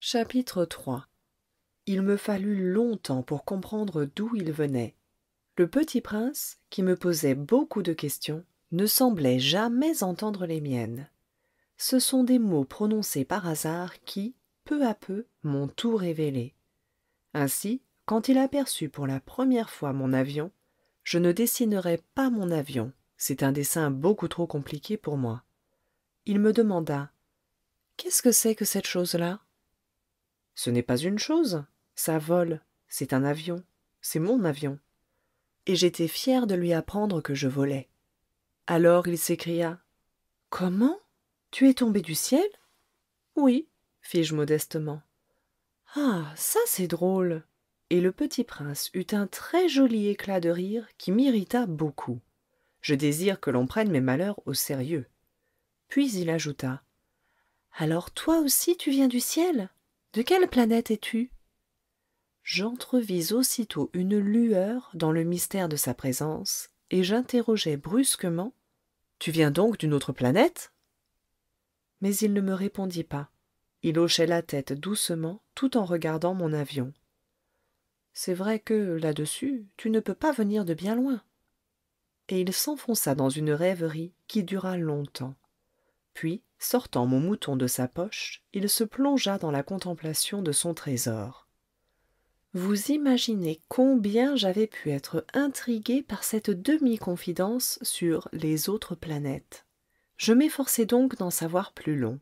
Chapitre 3. Il me fallut longtemps pour comprendre d'où il venait. Le petit prince, qui me posait beaucoup de questions, ne semblait jamais entendre les miennes. Ce sont des mots prononcés par hasard qui, peu à peu, m'ont tout révélé. Ainsi, quand il aperçut pour la première fois mon avion, je ne dessinerai pas mon avion, c'est un dessin beaucoup trop compliqué pour moi. Il me demanda: Qu'est-ce que c'est que cette chose-là? Ce n'est pas une chose, ça vole, c'est un avion, c'est mon avion. Et j'étais fière de lui apprendre que je volais. Alors il s'écria: Comment? Tu es tombé du ciel? Oui, fis-je modestement. Ah, ça c'est drôle. Et le petit prince eut un très joli éclat de rire qui m'irrita beaucoup. Je désire que l'on prenne mes malheurs au sérieux. Puis il ajouta: Alors toi aussi tu viens du ciel? De quelle planète es-tu? J'entrevis aussitôt une lueur dans le mystère de sa présence, et j'interrogeai brusquement: Tu viens donc d'une autre planète? Mais il ne me répondit pas. Il hochait la tête doucement, tout en regardant mon avion. C'est vrai que, là-dessus, tu ne peux pas venir de bien loin. Et il s'enfonça dans une rêverie qui dura longtemps. Puis, sortant mon mouton de sa poche, il se plongea dans la contemplation de son trésor. Vous imaginez combien j'avais pu être intriguée par cette demi-confidence sur les autres planètes. Je m'efforçai donc d'en savoir plus long.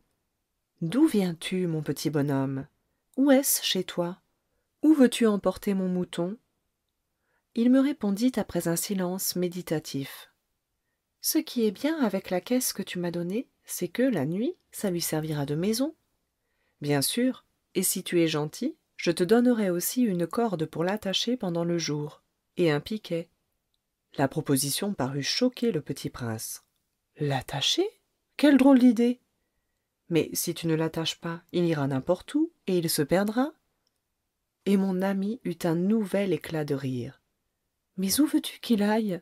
D'où viens-tu, mon petit bonhomme? Où est-ce chez toi? Où veux-tu emporter mon mouton? Il me répondit après un silence méditatif. Ce qui est bien avec la caisse que tu m'as donnée, c'est que, la nuit, ça lui servira de maison. Bien sûr, et si tu es gentil, je te donnerai aussi une corde pour l'attacher pendant le jour, et un piquet. La proposition parut choquer le petit prince. L'attacher? Quelle drôle d'idée! Mais si tu ne l'attaches pas, il ira n'importe où, et il se perdra. Et mon ami eut un nouvel éclat de rire. Mais où veux-tu qu'il aille?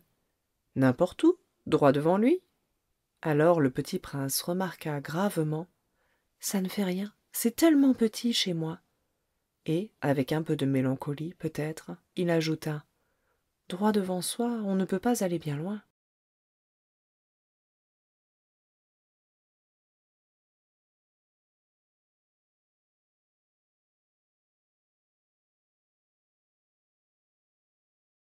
N'importe où, droit devant lui. Alors le petit prince remarqua gravement: Ça ne fait rien, c'est tellement petit chez moi. Et, avec un peu de mélancolie peut-être, il ajouta: Droit devant soi, on ne peut pas aller bien loin.